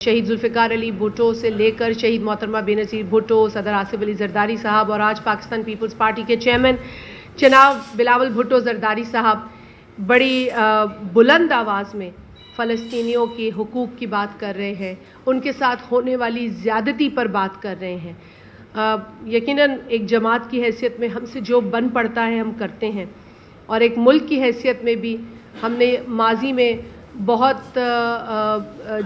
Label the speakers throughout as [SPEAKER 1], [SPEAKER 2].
[SPEAKER 1] شہید ذوالفقار علی بھٹو سے لے کر شہید محترمہ بینظیر بھٹو، صدر آصف علی زرداری صاحب اور آج پاکستان پیپلز پارٹی کے چیئرمین جناب بلاول بھٹو زرداری صاحب بڑی بلند آواز میں فلسطینیوں کے حقوق کی بات کر رہے ہیں، ان کے ساتھ ہونے والی زیادتی پر بات کر رہے ہیں۔ یقیناً ایک جماعت کی حیثیت میں ہم سے جو بن پڑتا ہے ہم کرتے ہیں، اور ایک ملک کی حیثیت میں بھی ہم نے ماضی میں بہت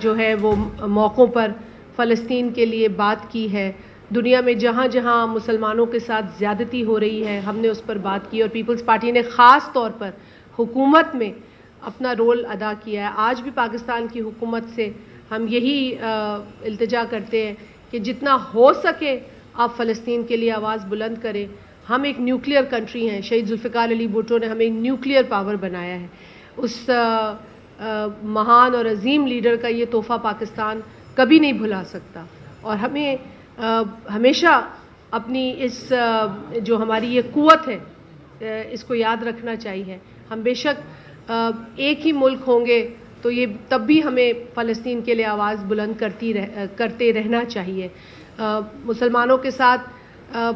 [SPEAKER 1] جو ہے وہ موقعوں پر فلسطین کے لیے بات کی ہے۔ دنیا میں جہاں جہاں مسلمانوں کے ساتھ زیادتی ہو رہی ہے ہم نے اس پر بات کی، اور پیپلز پارٹی نے خاص طور پر حکومت میں اپنا رول ادا کیا ہے۔ آج بھی پاکستان کی حکومت سے ہم یہی التجا کرتے ہیں کہ جتنا ہو سکے آپ فلسطین کے لیے آواز بلند کریں۔ ہم ایک نیوکلیئر کنٹری ہیں، شہید ذوالفقار علی بھٹو نے ہمیں نیوکلیئر پاور بنایا ہے۔ اس مہان اور عظیم لیڈر کا یہ تحفہ پاکستان کبھی نہیں بھلا سکتا، اور ہمیں ہمیشہ اپنی اس جو ہماری یہ قوت ہے اس کو یاد رکھنا چاہیے۔ ہم بے شک ایک ہی ملک ہوں گے تو یہ تب بھی ہمیں فلسطین کے لیے آواز بلند کرتے رہنا چاہیے۔ مسلمانوں کے ساتھ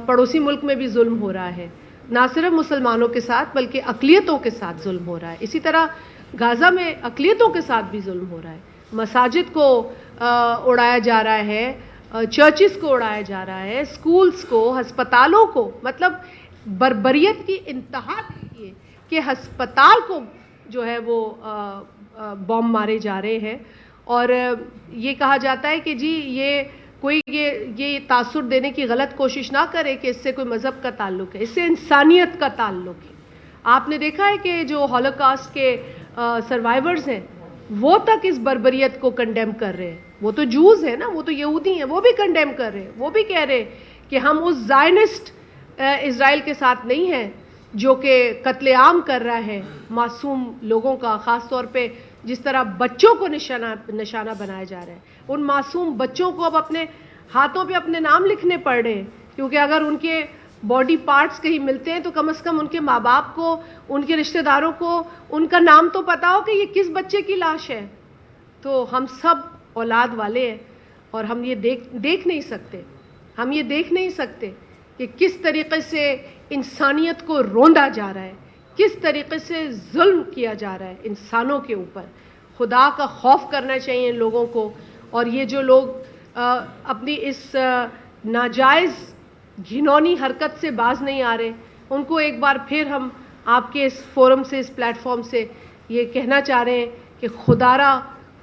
[SPEAKER 1] پڑوسی ملک میں بھی ظلم ہو رہا ہے، نہ صرف مسلمانوں کے ساتھ بلکہ اقلیتوں کے ساتھ ظلم ہو رہا ہے۔ اسی طرح غزہ میں اقلیتوں کے ساتھ بھی ظلم ہو رہا ہے۔ مساجد کو اڑایا جا رہا ہے، چرچز کو اڑایا جا رہا ہے، سکولز کو، ہسپتالوں کو، مطلب بربریت کی انتہا دیکھیے کہ ہسپتال کو جو ہے وہ بم مارے جا رہے ہیں، اور یہ کہا جاتا ہے کہ جی یہ کوئی یہ تاثر دینے کی غلط کوشش نہ کرے کہ اس سے کوئی مذہب کا تعلق ہے، اس سے انسانیت کا تعلق ہے۔ آپ نے دیکھا ہے کہ جو ہولوکاسٹ کے سروائیورز ہیں وہ تک اس بربریت کو کنڈیم کر رہے ہیں۔ وہ تو جوز ہیں نا، وہ تو یہودی ہیں، وہ بھی کنڈیم کر رہے ہیں، وہ بھی کہہ رہے ہیں کہ ہم اس زائنسٹ اسرائیل کے ساتھ نہیں ہیں جو کہ قتل عام کر رہا ہے معصوم لوگوں کا، خاص طور پہ جس طرح بچوں کو نشانہ بنایا جا رہا ہے۔ ان معصوم بچوں کو اب اپنے ہاتھوں پہ اپنے نام لکھنے پڑ رہے ہیں، کیونکہ اگر ان کے باڈی پارٹس کہیں ملتے ہیں تو کم از کم ان کے ماں باپ کو، ان کے رشتہ داروں کو ان کا نام تو پتا ہو کہ یہ کس بچے کی لاش ہے۔ تو ہم سب اولاد والے ہیں، اور ہم یہ دیکھ نہیں سکتے، ہم یہ دیکھ نہیں سکتے کہ کس طریقے سے انسانیت کو روندا جا رہا ہے، کس طریقے سے ظلم کیا جا رہا ہے انسانوں کے اوپر۔ خدا کا خوف کرنا چاہیے ان لوگوں کو، اور یہ جو لوگ اپنی اس ناجائز گھنونی حرکت سے باز نہیں آ رہے، ان کو ایک بار پھر ہم آپ کے اس فورم سے، اس پلیٹ فارم سے یہ کہنا چاہ رہے ہیں کہ خدا را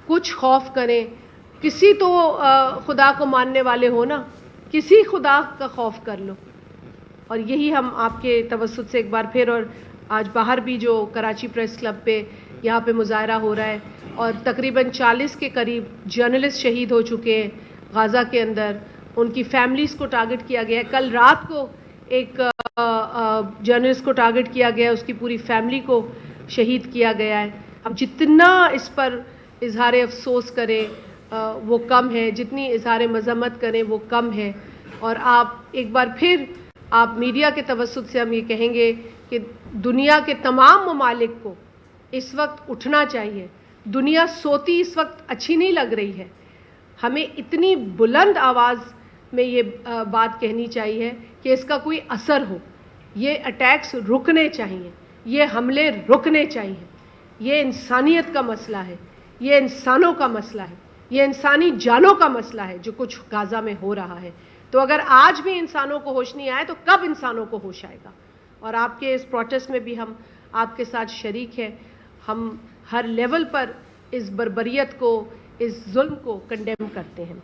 [SPEAKER 1] کچھ خوف کریں۔ کسی تو خدا کو ماننے والے ہو نا، کسی خدا کا خوف کر لو۔ اور یہی ہم آپ کے توسط سے ایک بار پھر، اور آج باہر بھی جو کراچی پریس کلب پہ یہاں پہ مظاہرہ ہو رہا ہے، اور تقریباً 40 کے قریب جرنلسٹ شہید ہو چکے ہیں غزہ کے اندر، ان کی فیملیز کو ٹارگٹ کیا گیا ہے۔ کل رات کو ایک جرنلسٹ کو ٹارگٹ کیا گیا ہے، اس کی پوری فیملی کو شہید کیا گیا ہے۔ ہم جتنا اس پر اظہار افسوس کریں وہ کم ہے، جتنی اظہار مذمت کریں وہ کم ہے۔ اور آپ ایک بار پھر آپ میڈیا کے توسط سے ہم یہ کہیں گے کہ دنیا کے تمام ممالک کو اس وقت اٹھنا چاہیے۔ دنیا سوتی اس وقت اچھی نہیں لگ رہی ہے، ہمیں اتنی بلند آواز میں یہ بات کہنی چاہیے کہ اس کا کوئی اثر ہو۔ یہ اٹیکس رکنے چاہیے، یہ حملے رکنے چاہیے۔ یہ انسانیت کا مسئلہ ہے، یہ انسانوں کا مسئلہ ہے، یہ انسانی جانوں کا مسئلہ ہے جو کچھ غزہ میں ہو رہا ہے۔ تو اگر آج بھی انسانوں کو ہوش نہیں آئے تو کب انسانوں کو ہوش آئے گا؟ اور آپ کے اس پروٹیسٹ میں بھی ہم آپ کے ساتھ شریک ہیں۔ ہم ہر لیول پر اس بربریت کو، اس ظلم کو کنڈیم کرتے ہیں۔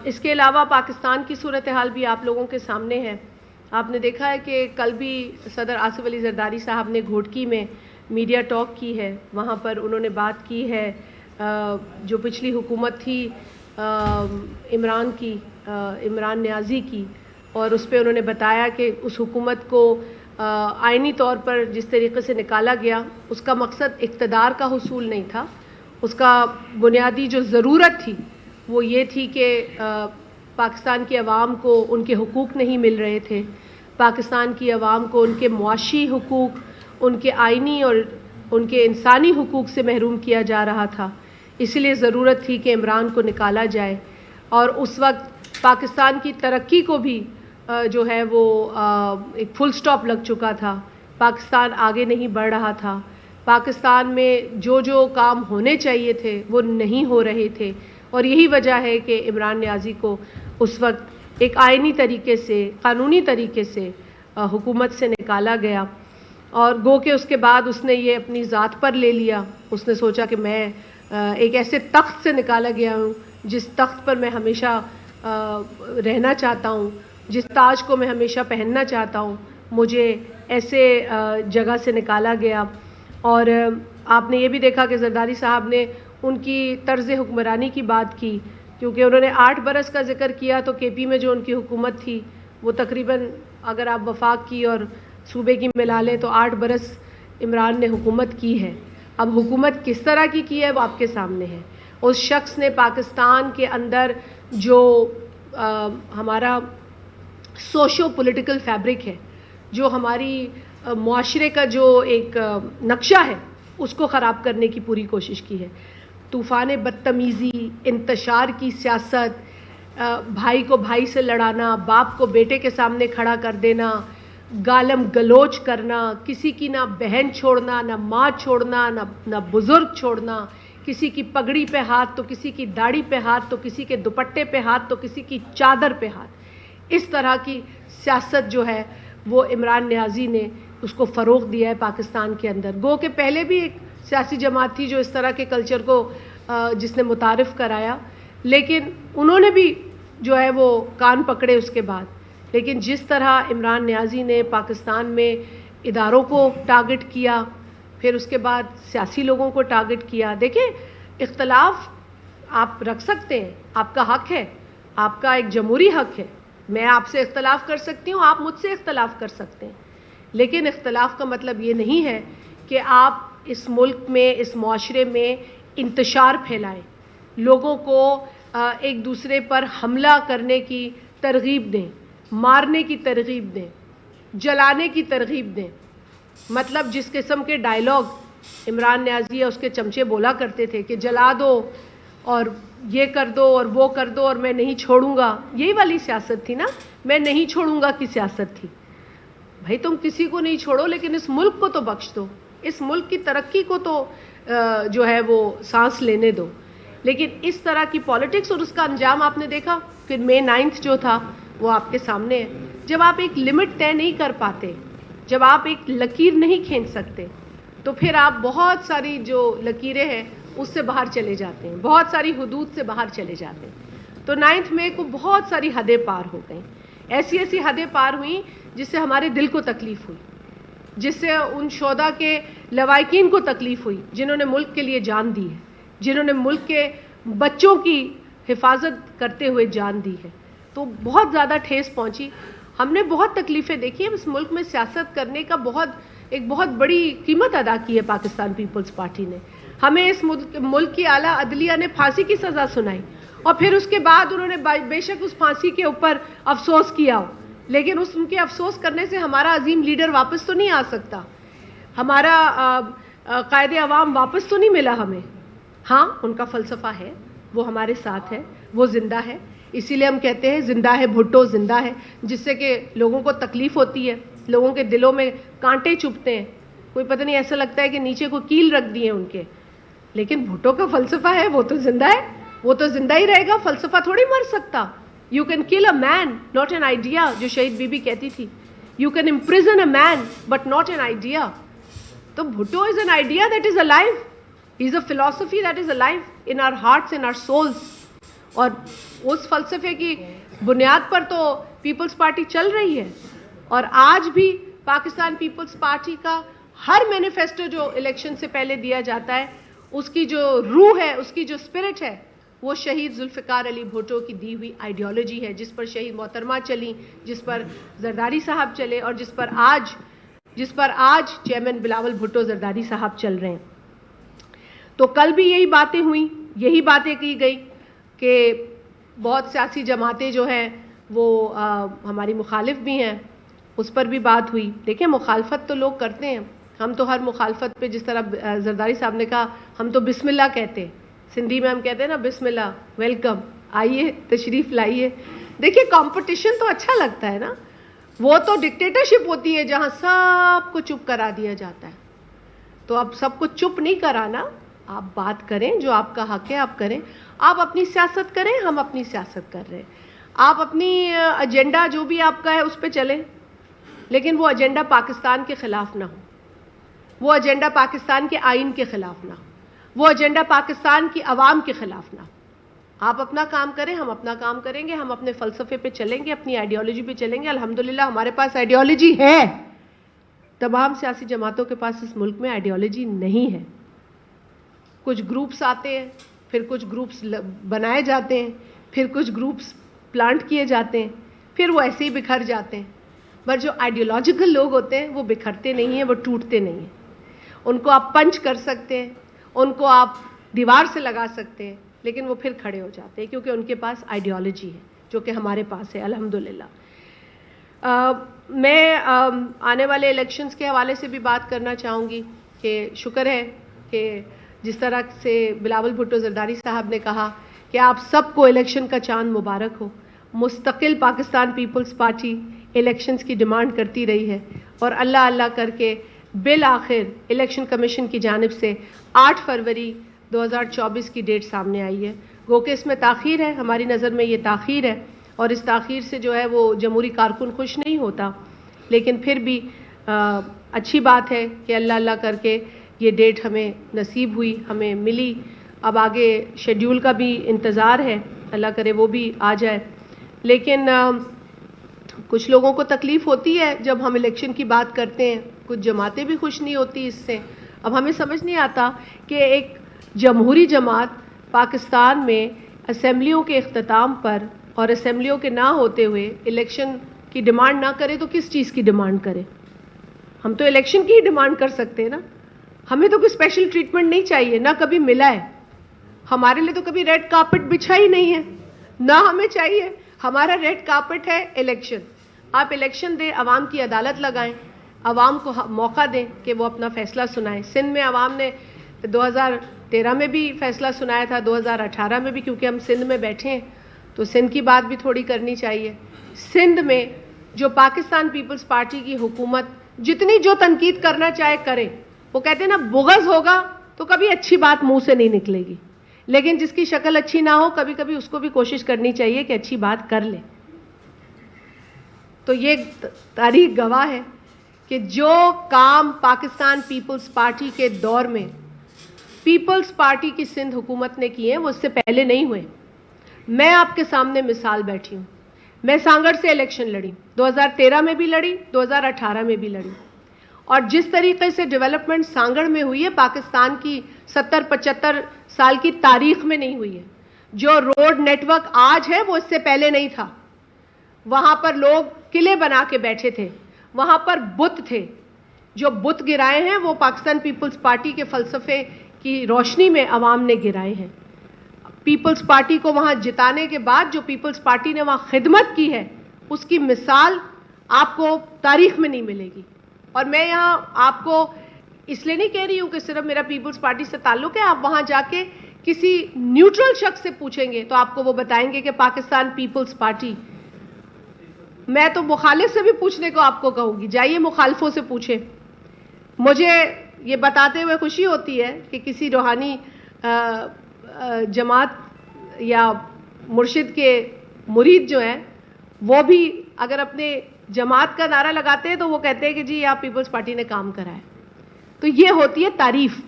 [SPEAKER 1] اس کے علاوہ پاکستان کی صورتحال بھی آپ لوگوں کے سامنے ہے۔ آپ نے دیکھا ہے کہ کل بھی صدر آصف علی زرداری صاحب نے گھوٹکی میں میڈیا ٹاک کی ہے، وہاں پر انہوں نے بات کی ہے جو پچھلی حکومت تھی عمران نیازی کی، اور اس پہ انہوں نے بتایا کہ اس حکومت کو آئینی طور پر جس طریقے سے نکالا گیا اس کا مقصد اقتدار کا حصول نہیں تھا، اس کا بنیادی جو ضرورت تھی وہ یہ تھی کہ پاکستان کی عوام کو ان کے حقوق نہیں مل رہے تھے، پاکستان کی عوام کو ان کے معاشی حقوق، ان کے آئینی اور ان کے انسانی حقوق سے محروم کیا جا رہا تھا۔ اسی لیے ضرورت تھی کہ عمران کو نکالا جائے، اور اس وقت پاکستان کی ترقی کو بھی جو ہے وہ ایک فل سٹاپ لگ چکا تھا، پاکستان آگے نہیں بڑھ رہا تھا، پاکستان میں جو کام ہونے چاہیے تھے وہ نہیں ہو رہے تھے، اور یہی وجہ ہے کہ عمران نیازی کو اس وقت ایک آئینی طریقے سے، قانونی طریقے سے حکومت سے نکالا گیا، اور گو کہ اس کے بعد اس نے یہ اپنی ذات پر لے لیا۔ اس نے سوچا کہ میں ایک ایسے تخت سے نکالا گیا ہوں جس تخت پر میں ہمیشہ رہنا چاہتا ہوں، جس تاج کو میں ہمیشہ پہننا چاہتا ہوں، مجھے ایسے جگہ سے نکالا گیا۔ اور آپ نے یہ بھی دیکھا کہ زرداری صاحب نے ان کی طرز حکمرانی کی بات کی، کیونکہ انہوں نے 8 برس کا ذکر کیا، تو کے پی میں جو ان کی حکومت تھی وہ تقریباً اگر آپ وفاق کی اور صوبے کی ملا لیں تو 8 برس عمران نے حکومت کی ہے۔ اب حکومت کس طرح کی ہے وہ آپ کے سامنے ہے۔ اس شخص نے پاکستان کے اندر جو ہمارا سوشو پولیٹیکل فیبرک ہے، جو ہماری معاشرے کا جو ایک نقشہ ہے، اس کو خراب کرنے کی پوری کوشش کی ہے۔ طوفان بدتمیزی، انتشار کی سیاست، بھائی کو بھائی سے لڑانا، باپ کو بیٹے کے سامنے کھڑا کر دینا، گالم گلوچ کرنا، کسی کی نہ بہن چھوڑنا، نہ ماں چھوڑنا، نہ بزرگ چھوڑنا، کسی کی پگڑی پہ ہاتھ تو کسی کی داڑھی پہ ہاتھ، تو کسی کے دوپٹے پہ ہاتھ تو کسی کی چادر پہ ہاتھ، اس طرح کی سیاست جو ہے وہ عمران نیازی نے اس کو فروغ دیا ہے پاکستان کے اندر۔ گو کہ پہلے بھی ایک سیاسی جماعت تھی جو اس طرح کے کلچر کو جس نے متعارف کرایا، لیکن انہوں نے بھی جو ہے وہ کان پکڑے اس کے بعد۔ لیکن جس طرح عمران نیازی نے پاکستان میں اداروں کو ٹارگٹ کیا، پھر اس کے بعد سیاسی لوگوں کو ٹارگٹ کیا۔ دیکھیں، اختلاف آپ رکھ سکتے ہیں، آپ کا حق ہے، آپ کا ایک جمہوری حق ہے، میں آپ سے اختلاف کر سکتی ہوں، آپ مجھ سے اختلاف کر سکتے ہیں، لیکن اختلاف کا مطلب یہ نہیں ہے کہ آپ اس ملک میں، اس معاشرے میں انتشار پھیلائیں، لوگوں کو ایک دوسرے پر حملہ کرنے کی ترغیب دیں، مارنے کی ترغیب دیں، جلانے کی ترغیب دیں۔ مطلب جس قسم کے ڈائلاگ عمران نیازی یا اس کے چمچے بولا کرتے تھے کہ جلا دو اور یہ کر دو اور وہ کر دو اور میں نہیں چھوڑوں گا، یہی والی سیاست تھی نا، میں نہیں چھوڑوں گا کی سیاست تھی۔ بھائی تم کسی کو نہیں چھوڑو، لیکن اس ملک کو تو بخش دو، اس ملک کی ترقی کو تو جو ہے وہ سانس لینے دو۔ لیکن اس طرح کی پالیٹکس، اور اس کا انجام آپ نے دیکھا کہ مئی 9 جو تھا وہ آپ کے سامنے ہے۔ جب آپ ایک لمٹ طے نہیں کر پاتے، جب آپ ایک لکیر نہیں کھینچ سکتے، تو پھر آپ بہت ساری جو لکیریں ہیں اس سے باہر چلے جاتے ہیں، بہت ساری حدود سے باہر چلے جاتے ہیں۔ تو 9 مئی کو بہت ساری حدیں پار ہو گئیں، ایسی حدیں پار ہوئیں جس سے ہمارے دل کو تکلیف ہوئی، جس سے ان شہداء کے لواحقین کو تکلیف ہوئی جنہوں نے ملک کے لیے جان دی ہے، جنہوں نے ملک کے بچوں کی حفاظت کرتے ہوئے جان دی ہے۔ تو بہت زیادہ ٹھیس پہنچی، ہم نے بہت تکلیفیں دیکھی ہیں۔ اس ملک میں سیاست کرنے کا ایک بہت بڑی قیمت ادا کی ہے پاکستان پیپلز پارٹی نے۔ ہمیں اس ملک کی اعلیٰ عدلیہ نے پھانسی کی سزا سنائی، اور پھر اس کے بعد انہوں نے بے شک اس پھانسی کے اوپر افسوس کیا ہو، لیکن ان کے افسوس کرنے سے ہمارا عظیم لیڈر واپس تو نہیں آ سکتا، ہمارا قائد عوام واپس تو نہیں ملا ہمیں۔ ہاں، ان کا فلسفہ ہے، وہ ہمارے ساتھ ہے، وہ زندہ ہے، اسی لیے ہم کہتے ہیں زندہ ہے بھٹو، زندہ ہے، جس سے کہ لوگوں کو تکلیف ہوتی ہے، لوگوں کے دلوں میں کانٹے چبھتے ہیں، کوئی پتہ نہیں ایسا لگتا ہے کہ نیچے کو کیل رکھ دی ہے ان کے۔ لیکن بھٹو کا فلسفہ ہے، وہ تو زندہ ہے، وہ تو زندہ ہی رہے گا، فلسفہ تھوڑی مر سکتا۔ You can kill a man not an idea, جو شہید بی بی کہتی تھی، you can imprison a man but not an idea. تو Bhutto is an idea that is alive, he is a philosophy that is alive in our hearts, in our souls, اور اس فلسفے کی بنیاد پر تو پیپلز پارٹی چل رہی ہے۔ اور آج بھی پاکستان پیپلز پارٹی کا ہر مینیفیسٹو جو الیکشن سے پہلے دیا جاتا ہے، اس کی جو روح ہے، اس کی جو اسپرٹ ہے، وہ شہید ذوالفقار علی بھٹو کی دی ہوئی آئیڈیالوجی ہے، جس پر شہید محترمہ چلی، جس پر زرداری صاحب چلے، اور جس پر آج چیئرمین بلاول بھٹو زرداری صاحب چل رہے ہیں۔ تو کل بھی یہی باتیں ہوئیں، یہی باتیں کی گئی کہ بہت سیاسی جماعتیں جو ہیں وہ ہماری مخالف بھی ہیں، اس پر بھی بات ہوئی۔ دیکھیں، مخالفت تو لوگ کرتے ہیں، ہم تو ہر مخالفت پہ، جس طرح زرداری صاحب نے کہا، ہم تو بسم اللہ کہتے ہیں، سندھی میں ہم کہتے ہیں نا بسم اللہ، ویلکم، آئیے، تشریف لائیے. دیکھیے کمپٹیشن تو اچھا لگتا ہے نا، وہ تو ڈکٹیٹرشپ ہوتی ہے جہاں سب کو چپ کرا دیا جاتا ہے. تو اب سب کو چپ نہیں کرانا، آپ بات کریں، جو آپ کا حق ہے آپ کریں. آپ اپنی سیاست کریں، ہم اپنی سیاست کر رہے ہیں. آپ اپنی ایجنڈا جو بھی آپ کا ہے اس پہ چلیں، لیکن وہ ایجنڈا پاکستان کے خلاف نہ ہو، وہ ایجنڈا پاکستان کے آئین کے خلاف نہ ہو، وہ ایجنڈا پاکستان کی عوام کے خلاف نہ ہو. آپ اپنا کام کریں، ہم اپنا کام کریں گے. ہم اپنے فلسفے پہ چلیں گے، اپنی آئیڈیالوجی پہ چلیں گے. الحمدللہ ہمارے پاس آئیڈیالوجی ہے. تمام سیاسی جماعتوں کے پاس اس ملک میں آئیڈیالوجی نہیں ہے. کچھ گروپس آتے ہیں، پھر کچھ گروپس بنائے جاتے ہیں، پھر کچھ گروپس پلانٹ کیے جاتے ہیں، پھر وہ ایسے ہی بکھر جاتے ہیں. پر جو آئیڈیالوجیکل لوگ ہوتے ہیں وہ بکھرتے نہیں ہیں، وہ ٹوٹتے نہیں ہیں. ان کو آپ پنچ کر سکتے ہیں، ان کو آپ دیوار سے لگا سکتے ہیں، لیکن وہ پھر کھڑے ہو جاتے ہیں کیونکہ ان کے پاس آئیڈیالوجی ہے، جو کہ ہمارے پاس ہے الحمدللہ. میں آنے والے الیکشنز کے حوالے سے بھی بات کرنا چاہوں گی کہ شکر ہے کہ جس طرح سے بلاول بھٹو زرداری صاحب نے کہا کہ آپ سب کو الیکشن کا چاند مبارک ہو. مستقل پاکستان پیپلز پارٹی الیکشنز کی ڈیمانڈ کرتی رہی ہے، اور اللہ اللہ کر کے بالآخر الیکشن کمیشن کی جانب سے 8 فروری 2024 کی ڈیٹ سامنے آئی ہے. گو کہ اس میں تاخیر ہے، ہماری نظر میں یہ تاخیر ہے، اور اس تاخیر سے جو ہے وہ جمہوری کارکن خوش نہیں ہوتا، لیکن پھر بھی اچھی بات ہے کہ اللہ اللہ کر کے یہ ڈیٹ ہمیں نصیب ہوئی، ہمیں ملی. اب آگے شیڈیول کا بھی انتظار ہے، اللہ کرے وہ بھی آ جائے. لیکن کچھ لوگوں کو تکلیف ہوتی ہے جب ہم الیکشن کی بات کرتے ہیں، کچھ جماعتیں بھی خوش نہیں ہوتی اس سے. اب ہمیں سمجھ نہیں آتا کہ ایک جمہوری جماعت پاکستان میں اسمبلیوں کے اختتام پر اور اسمبلیوں کے نہ ہوتے ہوئے الیکشن کی ڈیمانڈ نہ کرے تو کس چیز کی ڈیمانڈ کرے؟ ہم تو الیکشن کی ہی ڈیمانڈ کر سکتے ہیں نا. ہمیں تو کوئی اسپیشل ٹریٹمنٹ نہیں چاہیے، نہ کبھی ملا ہے. ہمارے لیے تو کبھی ریڈ کارپٹ بچھا ہی نہیں ہے، نہ ہمیں چاہیے. ہمارا ریڈ کارپٹ ہے الیکشن. آپ الیکشن دیں، عوام کی عدالت لگائیں، عوام کو موقع دیں کہ وہ اپنا فیصلہ سنائیں. سندھ میں عوام نے 2013 میں بھی فیصلہ سنایا تھا، 2018 میں بھی، کیونکہ ہم سندھ میں بیٹھے ہیں تو سندھ کی بات بھی تھوڑی کرنی چاہیے. سندھ میں جو پاکستان پیپلز پارٹی کی حکومت جتنی جو تنقید کرنا چاہے کرے، وہ کہتے ہیں نا بغض ہوگا تو کبھی اچھی بات منہ سے نہیں نکلے گی، لیکن جس کی شکل اچھی نہ ہو کبھی کبھی اس کو بھی کوشش کرنی چاہیے کہ اچھی بات کر لے. تو یہ تاریخ گواہ ہے کہ جو کام پاکستان پیپلز پارٹی کے دور میں پیپلز پارٹی کی سندھ حکومت نے کیے ہیں وہ اس سے پہلے نہیں ہوئے. میں آپ کے سامنے مثال بیٹھی ہوں. میں سانگڑ سے الیکشن لڑی، 2013 میں بھی لڑی، 2018 میں بھی لڑی. اور جس طریقے سے ڈیولپمنٹ سانگڑ میں ہوئی ہے پاکستان کی 70-75 سال کی تاریخ میں نہیں ہوئی ہے. جو روڈ نیٹ ورک آج ہے وہ اس سے پہلے نہیں تھا. وہاں پر لوگ قلعے بنا کے بیٹھے تھے، وہاں پر بت تھے. جو بت گرائے ہیں وہ پاکستان پیپلز پارٹی کے فلسفے کی روشنی میں عوام نے گرائے ہیں. پیپلز پارٹی کو وہاں جتانے کے بعد جو پیپلز پارٹی نے وہاں خدمت کی ہے اس کی مثال آپ کو تاریخ میں نہیں ملے گی. اور میں یہاں آپ کو اس لیے نہیں کہہ رہی ہوں کہ صرف میرا پیپلز پارٹی سے تعلق ہے. آپ وہاں جا کے کسی نیوٹرل شخص سے پوچھیں گے تو آپ کو وہ بتائیں گے کہ پاکستان پیپلز پارٹی. میں تو مخالف سے بھی پوچھنے کو آپ کو کہوں گی، جائیے مخالفوں سے پوچھیں. مجھے یہ بتاتے ہوئے خوشی ہوتی ہے کہ کسی روحانی جماعت یا مرشد کے مرید جو ہیں وہ بھی اگر اپنے جماعت کا نعرہ لگاتے ہیں تو وہ کہتے ہیں کہ جی آپ پیپلز پارٹی نے کام کرا ہے. تو یہ ہوتی ہے تعریف.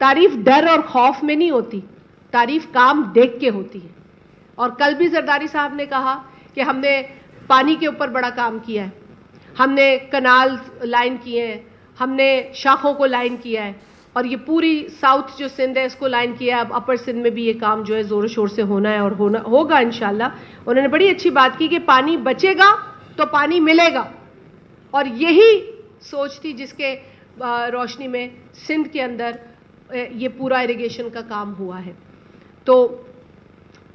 [SPEAKER 1] تعریف ڈر اور خوف میں نہیں ہوتی، تعریف کام دیکھ کے ہوتی ہے. اور کل بھی زرداری صاحب نے کہا کہ ہم نے پانی کے اوپر بڑا کام کیا ہے، ہم نے کنال لائن کیے ہیں، ہم نے شاخوں کو لائن کیا ہے، اور یہ پوری ساؤتھ جو سندھ ہے اس کو لائن کیا ہے. اب اپر سندھ میں بھی یہ کام جو ہے زور و شور سے ہونا ہے اور ہوگا انشاءاللہ. انہوں نے بڑی اچھی بات کی کہ پانی بچے گا تو پانی ملے گا، اور یہی سوچ تھی جس کے روشنی میں سندھ کے اندر یہ پورا ایریگیشن کا کام ہوا ہے. تو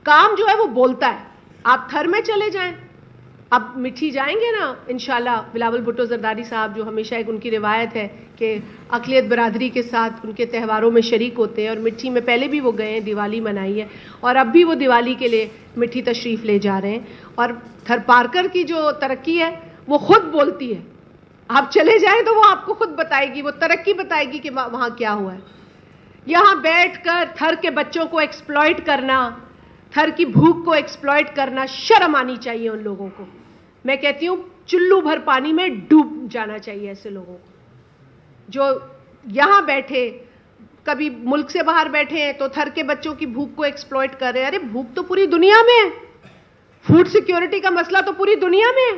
[SPEAKER 1] کام جو ہے وہ بولتا ہے. آپ تھر میں چلے جائیں، اب مٹھی جائیں گے نا انشاءاللہ. بلاول بھٹو زرداری صاحب جو ہمیشہ ایک ان کی روایت ہے کہ اقلیت برادری کے ساتھ ان کے تہواروں میں شریک ہوتے ہیں, اور مٹھی میں پہلے بھی وہ گئے ہیں, دیوالی منائی ہے, اور اب بھی وہ دیوالی کے لیے مٹھی تشریف لے جا رہے ہیں. اور تھر پارکر کی جو ترقی ہے وہ خود بولتی ہے, آپ چلے جائیں تو وہ آپ کو خود بتائے گی, وہ ترقی بتائے گی کہ وہاں کیا ہوا ہے. یہاں بیٹھ کر تھر کے بچوں کو ایکسپلائٹ کرنا, تھر کی بھوک کو ایکسپلائٹ کرنا, شرم آنی چاہیے ان لوگوں کو. میں کہتی ہوں چلو بھر پانی میں ڈوب جانا چاہیے ایسے لوگوں کو جو یہاں بیٹھے, کبھی ملک سے باہر بیٹھے ہیں تو تھر کے بچوں کی بھوک کو ایکسپلائٹ کر رہے ہیں. ارے بھوک تو پوری دنیا میں ہے, فوڈ سیکیورٹی کا مسئلہ تو پوری دنیا میں ہے,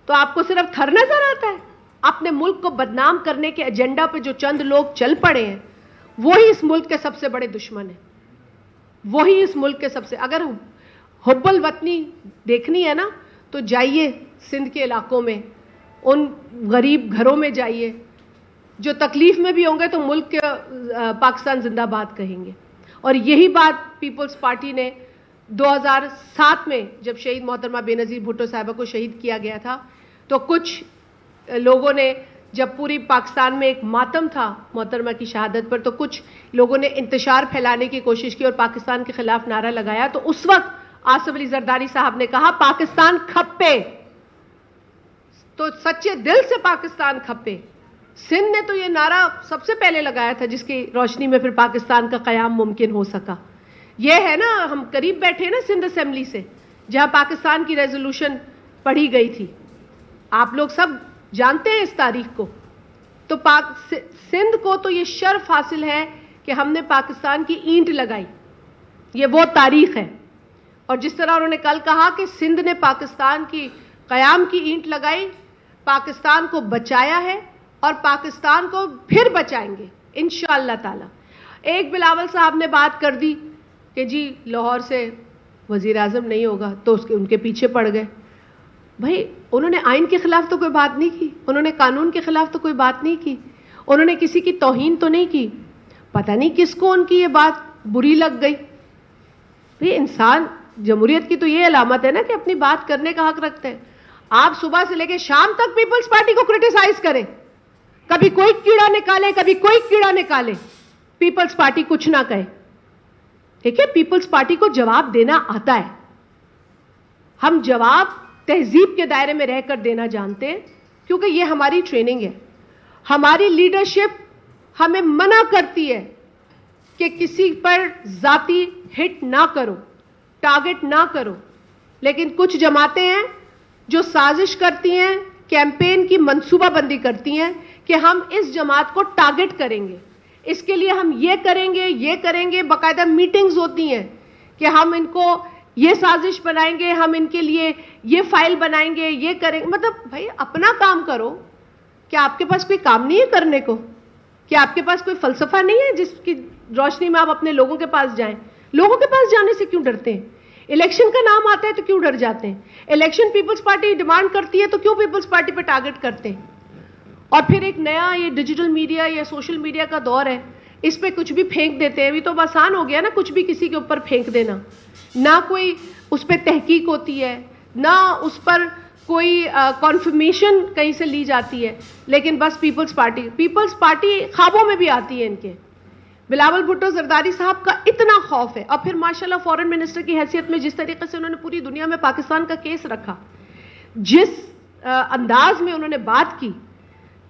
[SPEAKER 1] تو آپ کو صرف تھر نظر آتا ہے. اپنے ملک کو بدنام کرنے کے ایجنڈا پہ جو چند لوگ چل پڑے ہیں وہی اس ملک کے سب سے بڑے دشمن ہیں, وہی اس ملک کے سب سے. اگر حب الوطنی دیکھنی ہے نا تو جائیے سندھ کے علاقوں میں, ان غریب گھروں میں جائیے جو تکلیف میں بھی ہوں گے تو ملک کے پاکستان زندہ باد کہیں گے. اور یہی بات پیپلز پارٹی نے 2007 میں جب شہید محترمہ بے نظیر بھٹو صاحبہ کو شہید کیا گیا تھا تو کچھ لوگوں نے, جب پوری پاکستان میں ایک ماتم تھا محترمہ کی شہادت پر, تو کچھ لوگوں نے انتشار پھیلانے کی کوشش کی اور پاکستان کے خلاف نعرہ لگایا. تو اس وقت آصف علی زرداری صاحب نے کہا پاکستان کھپے, تو سچے دل سے پاکستان کھپے. سندھ نے تو یہ نعرہ سب سے پہلے لگایا تھا جس کی روشنی میں پھر پاکستان کا قیام ممکن ہو سکا. یہ ہے نا, ہم قریب بیٹھے نا سندھ اسمبلی سے جہاں پاکستان کی ریزولوشن پڑھی گئی تھی, آپ لوگ سب جانتے ہیں اس تاریخ کو. تو سندھ کو تو یہ شرف حاصل ہے کہ ہم نے پاکستان کی اینٹ لگائی, یہ وہ تاریخ ہے. اور جس طرح انہوں نے کل کہا کہ سندھ نے پاکستان کی قیام کی اینٹ لگائی, پاکستان کو بچایا ہے اور پاکستان کو پھر بچائیں گے انشاءاللہ تعالی. ایک بلاول صاحب نے بات کر دی کہ جی لاہور سے وزیر اعظم نہیں ہوگا, تو ان کے پیچھے پڑ گئے. بھائی انہوں نے آئین کے خلاف تو کوئی بات نہیں کی, انہوں نے قانون کے خلاف تو کوئی بات نہیں کی, انہوں نے کسی کی توہین تو نہیں کی. پتہ نہیں کس کو ان کی یہ بات بری لگ گئی. بھئی انسان, جمہوریت کی تو یہ علامت ہے نا کہ اپنی بات کرنے کا حق رکھتے ہیں. آپ صبح سے لے کے شام تک پیپلز پارٹی کو کرٹیسائز کریں, کبھی کوئی کیڑا نکالے کبھی کوئی کیڑا نکالے, پیپلز پارٹی کچھ نہ کہے. دیکھیں پیپلز پارٹی کو جواب دینا آتا ہے, ہم جواب تہذیب کے دائرے میں رہ کر دینا جانتے ہیں کیونکہ یہ ہماری ٹریننگ ہے. ہماری لیڈرشپ ہمیں منع کرتی ہے کہ کسی پر ذاتی ہٹ نہ کرو, ٹارگٹ نہ کرو. لیکن کچھ جماعتیں ہیں جو سازش کرتی ہیں, کیمپین کی منصوبہ بندی کرتی ہیں کہ ہم اس جماعت کو ٹارگٹ کریں گے, اس کے لیے ہم یہ کریں گے. باقاعدہ میٹنگز ہوتی ہیں کہ ہم ان کو یہ سازش بنائیں گے, ہم ان کے لیے یہ فائل بنائیں گے, یہ کریں گے. مطلب بھائی اپنا کام کرو. کیا آپ کے پاس کوئی کام نہیں ہے کرنے کو؟ کیا آپ کے پاس کوئی فلسفہ نہیں ہے جس کی روشنی میں آپ اپنے لوگوں کے پاس جائیں؟ لوگوں کے پاس جانے سے کیوں ڈرتے ہیں؟ الیکشن کا نام آتا ہے تو کیوں ڈر جاتے ہیں؟ الیکشن پیپلز پارٹی ڈیمانڈ کرتی ہے تو کیوں پیپلز پارٹی پہ ٹارگٹ کرتے ہیں؟ اور پھر ایک نیا یہ ڈیجیٹل میڈیا یا سوشل میڈیا کا دور ہے, اس پہ کچھ بھی پھینک دیتے ہیں. ابھی تو آسان ہو گیا نا کچھ بھی کسی کے اوپر پھینک دینا, نہ کوئی اس پہ تحقیق ہوتی ہے, نہ اس پر کوئی کنفرمیشن کہیں سے لی جاتی ہے. لیکن بس پیپلز پارٹی خوابوں میں بھی آتی ہے ان کے. بلاول بھٹو زرداری صاحب کا اتنا خوف ہے, اور پھر ماشاءاللہ فورن منسٹر کی حیثیت میں جس طریقے سے انہوں نے پوری دنیا میں پاکستان کا کیس رکھا, جس انداز میں انہوں نے بات کی,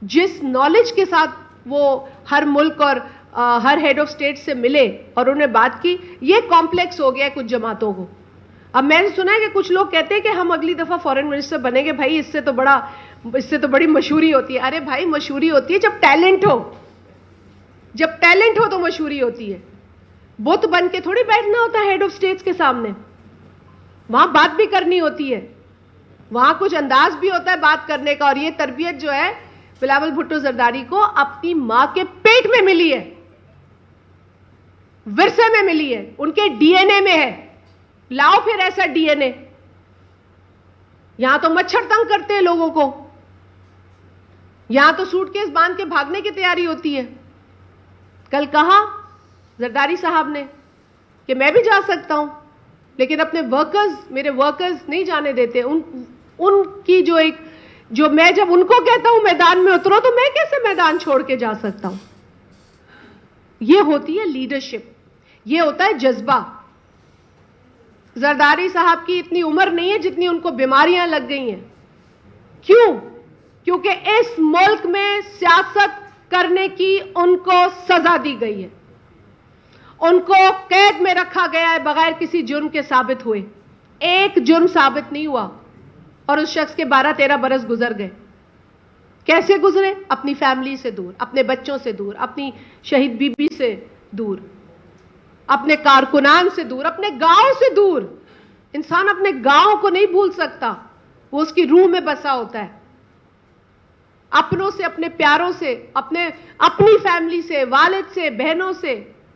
[SPEAKER 1] جس نالج کے ساتھ وہ ہر ملک اور ہر ہیڈ آف اسٹیٹ سے ملے اور انہوں نے بات کی, یہ کمپلیکس ہو گیا ہے کچھ جماعتوں کو. اب میں نے سنا ہے کہ کچھ لوگ کہتے ہیں کہ ہم اگلی دفعہ فورن منسٹر بنیں گے. بھائی اس سے تو بڑی مشہوری ہوتی ہے. ارے بھائی مشہوری ہوتی ہے جب ٹیلنٹ ہو, جب ٹیلنٹ ہو تو مشہوری ہوتی ہے. بت بن کے تھوڑی بیٹھنا ہوتا ہے ہیڈ آف اسٹیٹس کے سامنے, وہاں بات بھی کرنی ہوتی ہے, وہاں کچھ انداز بھی ہوتا ہے بات کرنے کا. اور یہ تربیت جو ہے بلاول بھٹو زرداری کو اپنی ماں کے پیٹ میں ملی ہے, ورثے میں ملی ہے, ان کے ڈی این اے میں ہے. لاؤ پھر ایسا ڈی این اے. یہاں تو مچھر تنگ کرتے ہیں لوگوں کو, یہاں تو سوٹ کیس باندھ کے بھاگنے کی تیاری ہوتی ہے. کل کہا زرداری صاحب نے کہ میں بھی جا سکتا ہوں لیکن اپنے ورکرز, میرے ورکرز نہیں جانے دیتے. ان کی جو میں جب ان کو کہتا ہوں میدان میں اترو تو میں کیسے میدان چھوڑ کے جا سکتا ہوں؟ یہ ہوتی ہے لیڈرشپ، یہ ہوتا ہے جذبہ. زرداری صاحب کی اتنی عمر نہیں ہے جتنی ان کو بیماریاں لگ گئی ہیں. کیوں؟ کیونکہ اس ملک میں سیاست کرنے کی ان کو سزا دی گئی ہے، ان کو قید میں رکھا گیا ہے بغیر کسی جرم کے ثابت ہوئے. ایک جرم ثابت نہیں ہوا اور اس شخص کے 12-13 برس گزر گئے. کیسے گزرے؟ اپنی فیملی سے دور، اپنے بچوں سے دور، اپنی شہید بی بی سے دور، اپنے کارکنان سے دور، اپنے گاؤں سے دور. انسان اپنے گاؤں کو نہیں بھول سکتا، وہ اس کی روح میں بسا ہوتا ہے. اپنوں سے، اپنے پیاروں سے، اپنی فیملی سے، والد سے، بہنوں سے،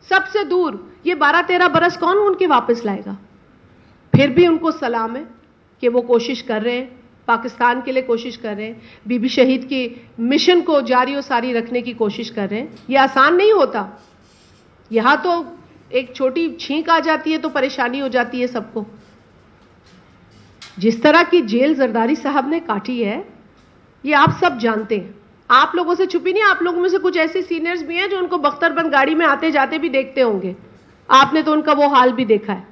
[SPEAKER 1] سب سے دور. یہ 12-13 برس کون ان کے واپس لائے گا؟ پھر بھی ان کو سلام ہے کہ وہ کوشش کر رہے ہیں، پاکستان کے لیے کوشش کر رہے ہیں، بی بی شہید کی مشن کو جاری و ساری رکھنے کی کوشش کر رہے ہیں. یہ آسان نہیں ہوتا. یہاں تو ایک چھوٹی چھینک آ جاتی ہے تو پریشانی ہو جاتی ہے سب کو. جس طرح کی جیل زرداری صاحب نے کاٹی ہے یہ آپ سب جانتے ہیں. آپ لوگوں سے چھپی نہیں. آپ لوگوں میں سے کچھ ایسے سینئرز بھی ہیں جو ان کو بختر بند گاڑی میں آتے جاتے بھی دیکھتے ہوں گے. آپ نے تو ان کا وہ حال بھی دیکھا ہے.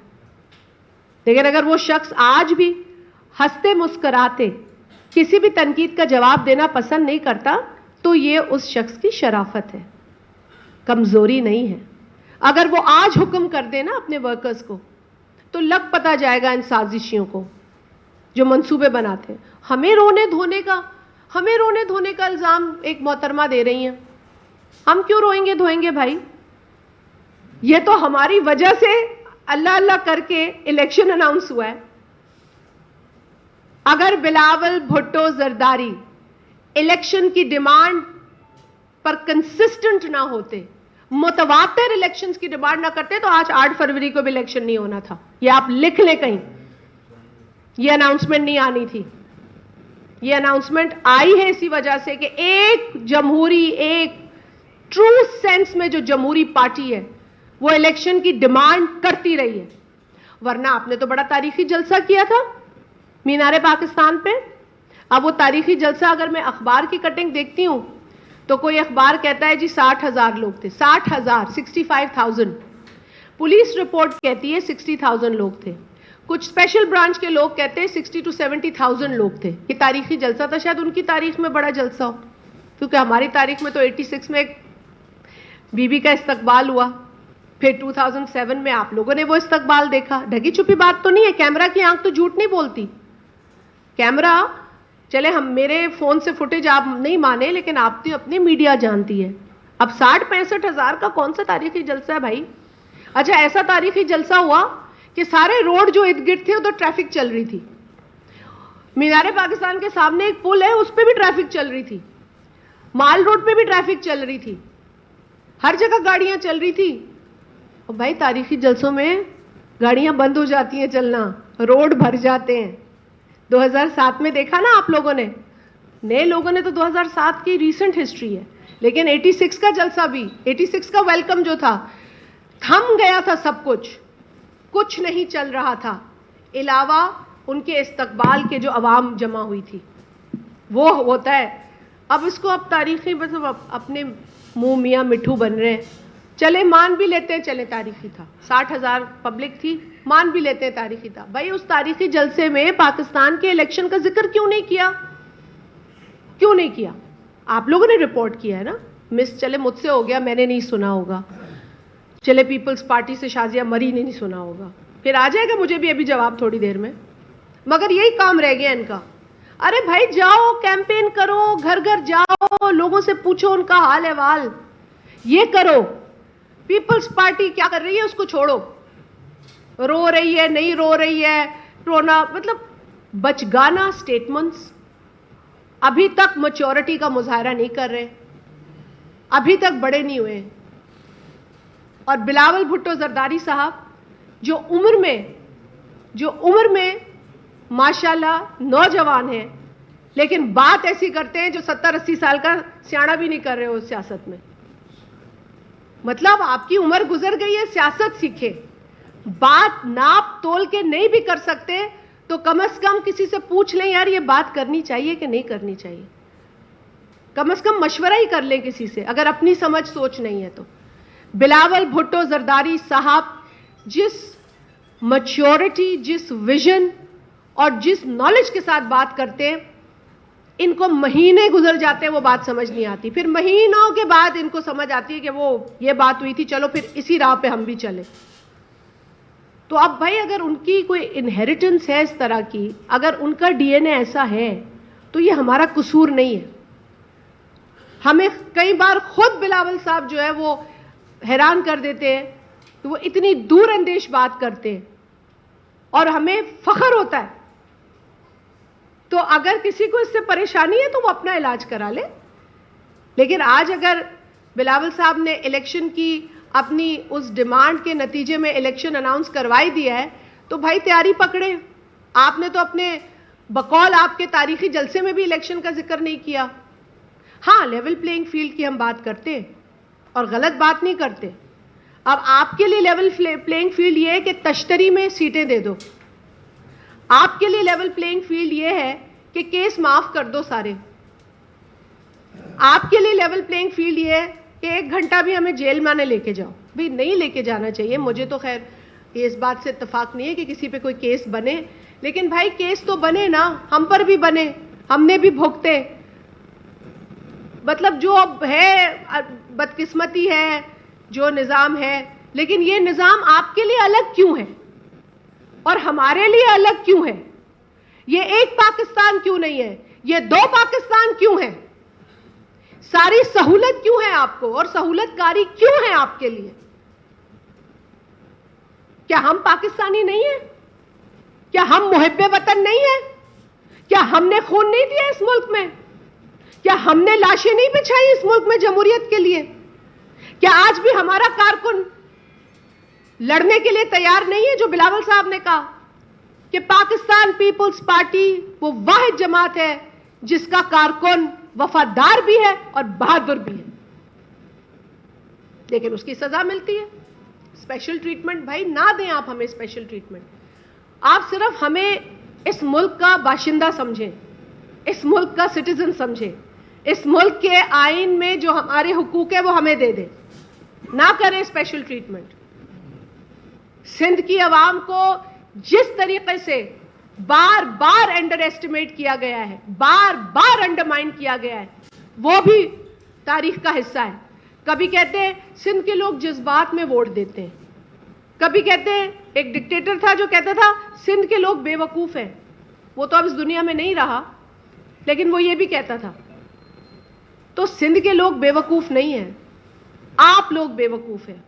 [SPEAKER 1] لیکن اگر وہ شخص آج بھی ہنستے مسکراتے کسی بھی تنقید کا جواب دینا پسند نہیں کرتا تو یہ اس شخص کی شرافت ہے، کمزوری نہیں ہے. اگر وہ آج حکم کر دے نا اپنے ورکرز کو تو لگ پتا جائے گا ان سازشیوں کو جو منصوبے بناتے ہیں. ہمیں رونے دھونے کا الزام ایک محترمہ دے رہی ہیں. ہم کیوں روئیں گے دھوئیں گے بھائی؟ یہ تو ہماری وجہ سے اللہ اللہ کر کے الیکشن اناؤنس ہوا ہے. اگر بلاول بھٹو زرداری الیکشن کی ڈیمانڈ پر کنسسٹنٹ نہ ہوتے، متواتر الیکشنز کی ڈیمانڈ نہ کرتے تو آج 8 فروری کو بھی الیکشن نہیں ہونا تھا. یہ آپ لکھ لیں کہیں. یہ اناؤنسمنٹ نہیں آنی تھی. یہ اناؤنسمنٹ آئی ہے اسی وجہ سے کہ ایک جمہوری، ایک ٹرو سینس میں جو جمہوری پارٹی ہے وہ الیکشن کی ڈیمانڈ کرتی رہی ہے. ورنہ آپ نے تو بڑا تاریخی جلسہ کیا تھا مینار پاکستان پہ. اب وہ تاریخی جلسہ اگر میں اخبار کی کٹنگ دیکھتی ہوں تو کوئی اخبار کہتا ہے جی 60,000 لوگ تھے. 60,000، 65,000. پولیس رپورٹ کہتی ہے 60,000 لوگ تھے. کچھ اسپیشل برانچ کے لوگ کہتے ہیں 60 to 70,000 لوگ تھے. یہ تاریخی جلسہ تھا. شاید ان کی تاریخ میں بڑا جلسہ ہو، کیونکہ ہماری تاریخ میں تو 86 میں ایک بی بی کا استقبال ہوا. پھر 2007 میں آپ لوگوں نے وہ استقبال دیکھا. ڈھکی چھپی بات تو نہیں ہے. کیمرہ کی آنکھ تو جھوٹ نہیں بولتی. کیمرہ چلے میرے فون سے فوٹیج آپ نہیں مانے لیکن آپ تو اپنی میڈیا جانتی ہے. اب 60-65 ہزار کا کون سا تاریخی جلسہ ہے بھائی؟ اچھا ایسا تاریخی جلسہ ہوا کہ سارے روڈ جو ارد گرد تھے ادھر ٹریفک چل رہی تھی. مینار پاکستان کے سامنے ایک پل ہے اس پہ بھی ٹریفک چل رہی تھی. مال روڈ پہ بھی ٹریفک چل رہی تھی. ہر جگہ گاڑیاں چل رہی تھی. اور بھائی تاریخی جلسوں میں گاڑیاں بند ہو جاتی ہیں چلنا، روڈ بھر جاتے ہیں. 2007 میں دیکھا نا آپ لوگوں نے. نئے لوگوں نے تو 2007 کی ریسنٹ ہسٹری ہے، لیکن 86 کا جلسہ بھی، 86 کا ویلکم جو تھا، تھم گیا تھا سب کچھ نہیں چل رہا تھا علاوہ ان کے استقبال کے جو عوام جمع ہوئی تھی. وہ ہوتا ہے. اب اس کو اب تاریخی مطلب اپنے منہ میاں مٹھو بن رہے ہیں. چلے مان بھی لیتے ہیں چلے تاریخی تھا، 60,000 پبلک تھی، مان بھی لیتے ہیں تاریخی تھا. بھائی اس تاریخی جلسے میں پاکستان کے الیکشن کا ذکر کیوں نہیں کیا؟ آپ لوگوں نے رپورٹ کیا ہے نا. چلے مجھ سے ہو گیا، میں نے نہیں سنا ہوگا. چلے پیپلز پارٹی سے شازیہ مری نے نہیں سنا ہوگا. پھر آ جائے گا مجھے بھی ابھی جواب تھوڑی دیر میں. مگر یہی کام رہ گیا ان کا. ارے بھائی جاؤ کیمپین کرو، گھر گھر جاؤ، لوگوں سے پوچھو ان کا حال احوال. یہ کرو. پیپلز پارٹی کیا کر رہی ہے اس کو چھوڑو. رو رہی ہے، نہیں رو رہی ہے، رونا مطلب بچگانا سٹیٹمنٹس. ابھی تک میچورٹی کا مظاہرہ نہیں کر رہے، ابھی تک بڑے نہیں ہوئے. اور بلاول بھٹو زرداری صاحب جو عمر میں ماشاءاللہ نوجوان ہیں لیکن بات ایسی کرتے ہیں جو 70-80 سال کا سیاڑا بھی نہیں کر رہے ہو سیاست میں. مطلب آپ کی عمر گزر گئی ہے، سیاست سیکھے. بات ناپ تول کے نہیں بھی کر سکتے تو کم از کم کسی سے پوچھ لیں یار یہ بات کرنی چاہیے کہ نہیں کرنی چاہیے. کم از کم مشورہ ہی کر لیں کسی سے اگر اپنی سمجھ سوچ نہیں ہے تو. بلاول بھٹو زرداری صاحب جس میچورٹی, جس ویژن اور جس نالج کے ساتھ بات کرتے ہیں, ان کو مہینے گزر جاتے ہیں وہ بات سمجھ نہیں آتی, پھر مہینوں کے بعد ان کو سمجھ آتی ہے کہ وہ یہ بات ہوئی تھی, چلو پھر اسی راہ پہ ہم بھی چلیں. تو اب بھائی اگر ان کی کوئی انہیریٹنس ہے اس طرح کی, اگر ان کا ڈی این اے ایسا ہے تو یہ ہمارا قصور نہیں ہے. ہمیں کئی بار خود بلاول صاحب جو ہے وہ حیران کر دیتے ہیں کہ وہ اتنی دور اندیش بات کرتے ہیں اور ہمیں فخر ہوتا ہے. تو اگر کسی کو اس سے پریشانی ہے تو وہ اپنا علاج کرا لے. لیکن آج اگر بلاول صاحب نے الیکشن کی اپنی اس ڈیمانڈ کے نتیجے میں الیکشن اناؤنس کروائی دیا ہے تو بھائی تیاری پکڑے. آپ نے تو اپنے بقول آپ کے تاریخی جلسے میں بھی الیکشن کا ذکر نہیں کیا. ہاں لیول پلینگ فیلڈ کی ہم بات کرتے ہیں اور غلط بات نہیں کرتے. اب آپ کے لیے لیول پلینگ فیلڈ یہ ہے کہ تشتری میں سیٹیں دے دو. آپ کے لیے لیول پلینگ فیلڈ یہ ہے کہ کیس معاف کر دو سارے. آپ کے لیے لیول پلینگ فیلڈ یہ ہے کہ 1 گھنٹہ بھی ہمیں جیل میں نہ لے کے جاؤ. بھئی نہیں لے کے جانا چاہیے, مجھے تو خیر اس بات سے اتفاق نہیں ہے کہ کسی پہ کوئی کیس بنے, لیکن بھائی کیس تو بنے نا, ہم پر بھی بنے, ہم نے بھی بھگتے. مطلب جو اب ہے بدقسمتی ہے جو نظام ہے, لیکن یہ نظام آپ کے لیے الگ کیوں ہے اور ہمارے لیے الگ کیوں ہے؟ یہ ایک پاکستان کیوں نہیں ہے؟ یہ 2 پاکستان کیوں ہے؟ ساری سہولت کیوں ہے آپ کو اور سہولت کاری کیوں ہے آپ کے لیے؟ کیا ہم پاکستانی نہیں ہیں؟ کیا ہم محب وطن نہیں ہیں؟ کیا ہم نے خون نہیں دیا اس ملک میں؟ کیا ہم نے لاشیں نہیں بچھائی اس ملک میں جمہوریت کے لیے؟ کیا آج بھی ہمارا کارکن لڑنے کے لیے تیار نہیں ہے؟ جو بلاول صاحب نے کہا کہ پاکستان پیپلز پارٹی وہ واحد جماعت ہے جس کا کارکن وفادار بھی ہے اور بہادر بھی ہے, لیکن اس کی سزا ملتی ہے. اسپیشل ٹریٹمنٹ بھائی نہ دیں آپ ہمیں اسپیشل ٹریٹمنٹ. آپ صرف ہمیں اس ملک کا باشندہ سمجھیں, اس ملک کا سٹیزن سمجھیں, اس ملک کے آئین میں جو ہمارے حقوق ہے وہ ہمیں دے دیں, نہ کریں اسپیشل ٹریٹمنٹ. سندھ کی عوام کو جس طریقے سے بار بار انڈر ایسٹیمیٹ کیا گیا ہے, بار بار انڈرمائن کیا گیا ہے, وہ بھی تاریخ کا حصہ ہے. کبھی کہتے ہیں سندھ کے لوگ جذبات میں ووٹ دیتے ہیں, کبھی کہتے ہیں ایک ڈکٹیٹر تھا جو کہتا تھا سندھ کے لوگ بے وقوف ہیں. وہ تو اب اس دنیا میں نہیں رہا, لیکن وہ یہ بھی کہتا تھا. تو سندھ کے لوگ بے وقوف نہیں ہیں, آپ لوگ بے وقوف ہیں.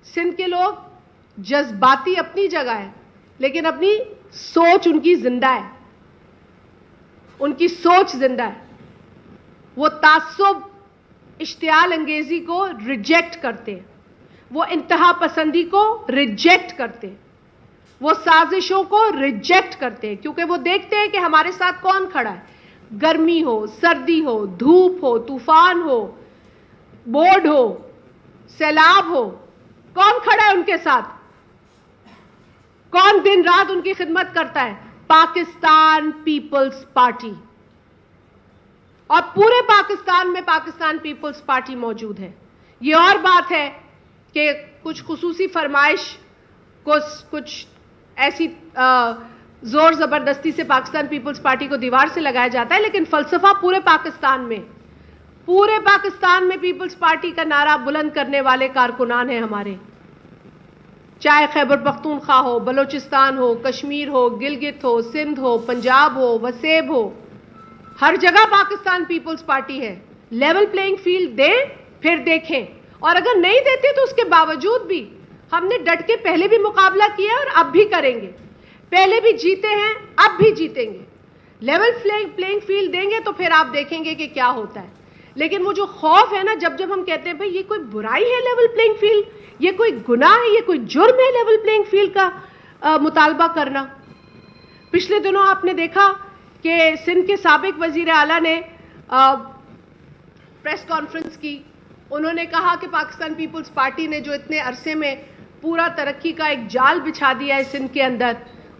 [SPEAKER 1] سندھ کے لوگ جذباتی اپنی جگہ ہے, لیکن اپنی سوچ ان کی زندہ ہے, ان کی سوچ زندہ ہے. وہ تعصب اشتعال انگیزی کو ریجیکٹ کرتے ہیں, وہ انتہا پسندی کو ریجیکٹ کرتے ہیں, وہ سازشوں کو ریجیکٹ کرتے ہیں, کیونکہ وہ دیکھتے ہیں کہ ہمارے ساتھ کون کھڑا ہے. گرمی ہو, سردی ہو, دھوپ ہو, طوفان ہو, بورڈ ہو, سیلاب ہو, کون کھڑا ہے ان کے ساتھ؟ کون دن رات ان کی خدمت کرتا ہے؟ پاکستان پیپلز پارٹی. اور پورے پاکستان میں پاکستان پیپلز پارٹی موجود ہے. یہ اور بات ہے کہ کچھ خصوصی فرمائش کچھ ایسی زور زبردستی سے پاکستان پیپلز پارٹی کو دیوار سے لگایا جاتا ہے, لیکن فلسفہ پورے پاکستان میں پیپلز پارٹی کا نعرہ بلند کرنے والے کارکنان ہیں ہمارے. چاہے خیبر پختونخوا ہو, بلوچستان ہو, کشمیر ہو, گلگت ہو, سندھ ہو, پنجاب ہو, وسیب ہو, ہر جگہ پاکستان پیپلز پارٹی ہے. لیول پلینگ فیلڈ دیں, پھر دیکھیں. اور اگر نہیں دیتے تو اس کے باوجود بھی ہم نے ڈٹ کے پہلے بھی مقابلہ کیا اور اب بھی کریں گے. پہلے بھی جیتے ہیں, اب بھی جیتیں گے. لیول پلینگ فیلڈ دیں گے تو پھر آپ دیکھیں گے کہ کیا ہوتا ہے. لیکن وہ جو خوف ہے نا, جب ہم کہتے ہیں بھئی یہ کوئی برائی ہے لیول پلینگ فیلڈ, یہ کوئی گناہ ہے, یہ کوئی جرم ہے لیول پلینگ فیلڈ کا مطالبہ کرنا. پچھلے دنوں آپ نے دیکھا کہ سندھ کے سابق وزیر اعلیٰ نے پریس کانفرنس کی. انہوں نے کہا کہ پاکستان پیپلز پارٹی نے جو اتنے عرصے میں پورا ترقی کا ایک جال بچھا دیا ہے سندھ کے اندر,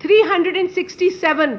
[SPEAKER 1] 367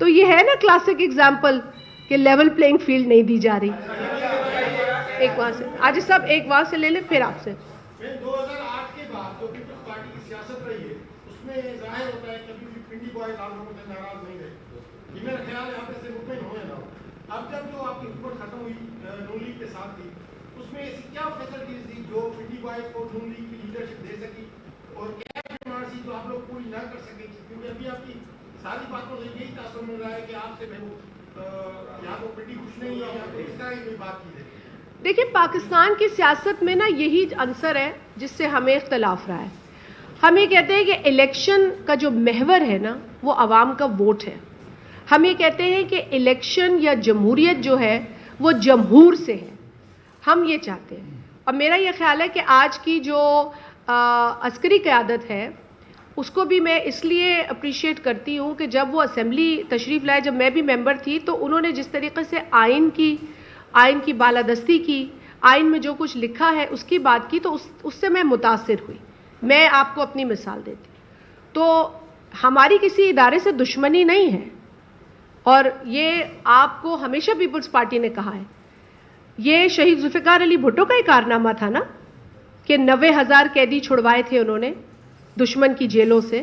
[SPEAKER 1] تو یہ ہے نا کلاسک ایگزامپل کہ لیول پلینگ فیلڈ نہیں دی جا رہی. ایک وہاں سے آج صاحب ایک وہاں سے لے لیں پھر آپ سے.
[SPEAKER 2] 2008 کے بعد جو پیپلز پارٹی کی سیاست رہی ہے اس میں ظاہر ہوتا ہے کبھی بھی پنڈی بوائے لال محمد سے ناراض نہیں رہے. یہ میرا خیال ہے آپ سے مطمئن ہوئے نا. اب جب جو آپ کی حکومت ختم ہوئی نون لیگ کے ساتھ تھی اس میں ایسی کیا فیسلٹیز تھی جو پنڈی بوائے کو نون لیگ کی لیڈرشپ دے سکی اور کیا ڈیمانڈ تھی جو آپ لوگ پوری نہ کر سکے؟ کیونکہ ابھی آپ کی ساری باتوں سے یہی تاثر مل رہا ہے کہ آپ سے یا تو پنڈی خوش نہیں ہے یا تو اس طرح کی کوئی بات کی ہے.
[SPEAKER 1] دیکھیں پاکستان کی سیاست میں نا یہی عنصر ہے جس سے ہمیں اختلاف رہا ہے. ہم یہ کہتے ہیں کہ الیکشن کا جو محور ہے نا وہ عوام کا ووٹ ہے. ہم یہ کہتے ہیں کہ الیکشن یا جمہوریت جو ہے وہ جمہور سے ہے. ہم یہ چاہتے ہیں اور میرا یہ خیال ہے کہ آج کی جو عسکری قیادت ہے اس کو بھی میں اس لیے اپریشیٹ کرتی ہوں کہ جب وہ اسمبلی تشریف لائے جب میں بھی ممبر تھی تو انہوں نے جس طریقے سے آئین کی بالادستی کی, آئین میں جو کچھ لکھا ہے اس کی بات کی تو اس سے میں متاثر ہوئی. میں آپ کو اپنی مثال دیتی تو ہماری کسی ادارے سے دشمنی نہیں ہے اور یہ آپ کو ہمیشہ پیپلز پارٹی نے کہا ہے. یہ شہید ذوالفقار علی بھٹو کا ہی کارنامہ تھا نا کہ 90,000 قیدی چھڑوائے تھے انہوں نے دشمن کی جیلوں سے.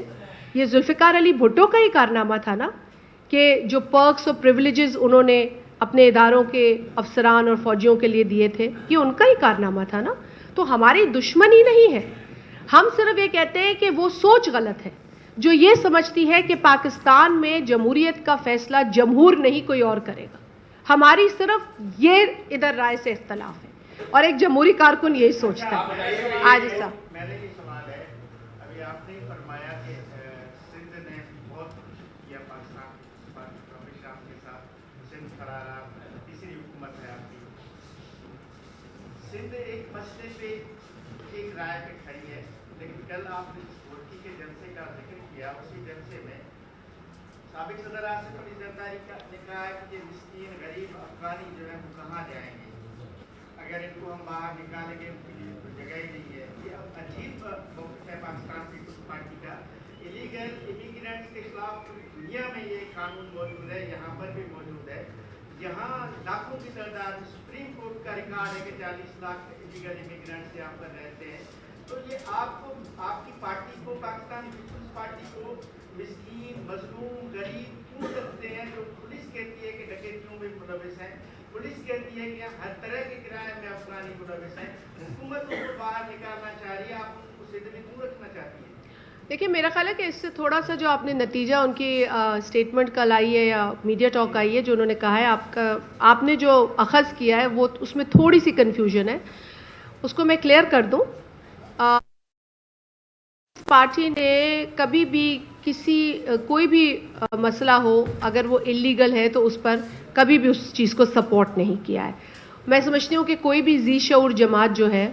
[SPEAKER 1] یہ ذوالفقار علی بھٹو کا ہی کارنامہ تھا نا کہ جو پرکس اور پریولیجز انہوں نے اپنے اداروں کے افسران اور فوجیوں کے لیے دیے تھے, یہ ان کا ہی کارنامہ تھا نا. تو ہماری دشمنی نہیں ہے, ہم صرف یہ کہتے ہیں کہ وہ سوچ غلط ہے جو یہ سمجھتی ہے کہ پاکستان میں جمہوریت کا فیصلہ جمہور نہیں کوئی اور کرے گا. ہماری صرف یہ ادھر رائے سے اختلاف ہے اور ایک جمہوری کارکن یہی سوچتا ہے. آج صاحب
[SPEAKER 3] میرے لیے سوال ہے, ابھی آپ نے فرمایا کہ سندھ نے بہت کچھ کیا پاکستان پروفیسر صاحب کے ساتھ. سندھ قرارات تیسری حکومت ہے آپ کی. سندھ ایک مسئلے پہ ایک رائے پہ کھڑی ہے, لیکن کل آپ نے جس بورڈی کے جلسے کا ذکر کیا اسی جلسے میں سابق صدر آصف علی زرداری نے کہا ہے کہ مسکین غریب افغانی جو ہے وہ کہاں جائیں گے, اگر ان کو ہم باہر نکالیں گے ان کے لیے کوئی جگہ ہی نہیں ہے. یہ اب عجیب موقف ہے پاکستان پیپلز پارٹی کا. الیگل امیگرینٹس کے خلاف دنیا میں یہ قانون موجود ہے, یہاں پر بھی موجود ہے. یہاں لاکھوں کی تعداد میں سپریم کورٹ کا ریکارڈ ہے کہ 40 لاکھ الیگل امیگرینٹس یہاں پر رہتے ہیں. تو یہ آپ کی پارٹی کو, پاکستانی پیپلز پارٹی کو مسکین مظلوم غریب کیوں لگتے ہیں جو پولیس کہتی ہے کہ ڈکیتیوں میں ملوث ہیں, پولیس کہتی ہے کہ ہر طرح کے کرائم میں افغانی ملوث ہیں, حکومت ان کو باہر نکالنا چاہ رہی ہے, آپ ان کو سندھ میں کیوں رکھنا چاہتی ہیں؟
[SPEAKER 1] دیکھیں میرا خیال ہے کہ اس سے تھوڑا سا جو آپ نے نتیجہ ان کی اسٹیٹمنٹ کل آئی ہے یا میڈیا ٹاک آئی ہے جو انہوں نے کہا ہے آپ نے جو اخذ کیا ہے وہ اس میں تھوڑی سی کنفیوژن ہے, اس کو میں کلیئر کر دوں. پارٹی نے کبھی بھی کوئی بھی مسئلہ ہو اگر وہ اللیگل ہے تو اس پر کبھی بھی اس چیز کو سپورٹ نہیں کیا ہے. میں سمجھتی ہوں کہ کوئی بھی ذی شعور جماعت جو ہے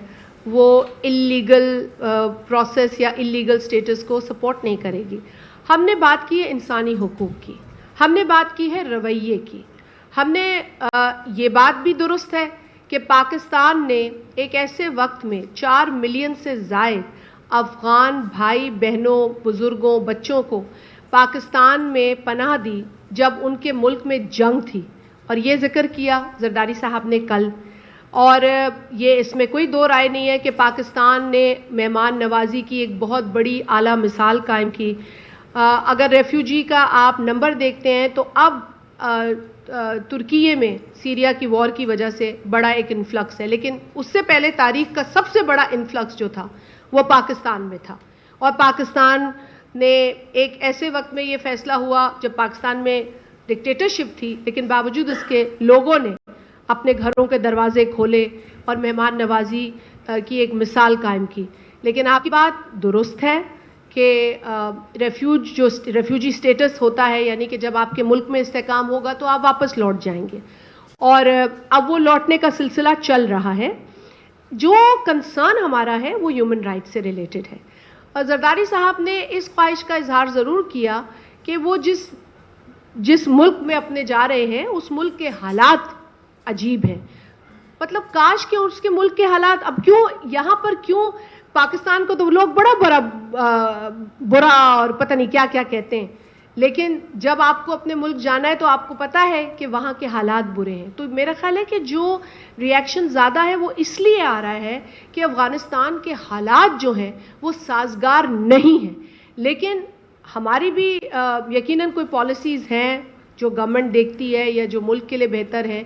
[SPEAKER 1] وہ اللیگل پروسیس یا اللیگل سٹیٹس کو سپورٹ نہیں کرے گی. ہم نے بات کی ہے انسانی حقوق کی, ہم نے بات کی ہے رویے کی, ہم نے یہ بات بھی درست ہے کہ پاکستان نے ایک ایسے وقت میں 4 ملین سے زائد افغان بھائی بہنوں بزرگوں بچوں کو پاکستان میں پناہ دی جب ان کے ملک میں جنگ تھی, اور یہ ذکر کیا زرداری صاحب نے کل. اور یہ اس میں کوئی دو رائے نہیں ہے کہ پاکستان نے مہمان نوازی کی ایک بہت بڑی اعلیٰ مثال قائم کی. اگر ریفیوجی کا آپ نمبر دیکھتے ہیں تو اب ترکیے میں سیریا کی وار کی وجہ سے بڑا ایک انفلکس ہے, لیکن اس سے پہلے تاریخ کا سب سے بڑا انفلکس جو تھا وہ پاکستان میں تھا. اور پاکستان نے ایک ایسے وقت میں یہ فیصلہ ہوا جب پاکستان میں ڈکٹیٹرشپ تھی, لیکن باوجود اس کے لوگوں نے اپنے گھروں کے دروازے کھولے اور مہمان نوازی کی ایک مثال قائم کی. لیکن آپ کی بات درست ہے کہ ریفیوجی سٹیٹس ہوتا ہے, یعنی کہ جب آپ کے ملک میں استحکام ہوگا تو آپ واپس لوٹ جائیں گے, اور اب وہ لوٹنے کا سلسلہ چل رہا ہے. جو کنسرن ہمارا ہے وہ ہیومن رائٹ سے ریلیٹڈ ہے. اور زرداری صاحب نے اس خواہش کا اظہار ضرور کیا کہ وہ جس ملک میں اپنے جا رہے ہیں اس ملک کے حالات عجیب ہیں. مطلب کاش کہ اس کے ملک کے حالات اب کیوں یہاں پر کیوں پاکستان کو تو لوگ بڑا برا اور پتہ نہیں کیا کیا کہتے ہیں, لیکن جب آپ کو اپنے ملک جانا ہے تو آپ کو پتا ہے کہ وہاں کے حالات برے ہیں. تو میرا خیال ہے کہ جو ریئیکشن زیادہ ہے وہ اس لیے آ رہا ہے کہ افغانستان کے حالات جو ہیں وہ سازگار نہیں ہیں. لیکن ہماری بھی یقیناً کوئی پالیسیز ہیں جو گورنمنٹ دیکھتی ہے یا جو ملک کے لیے بہتر ہے.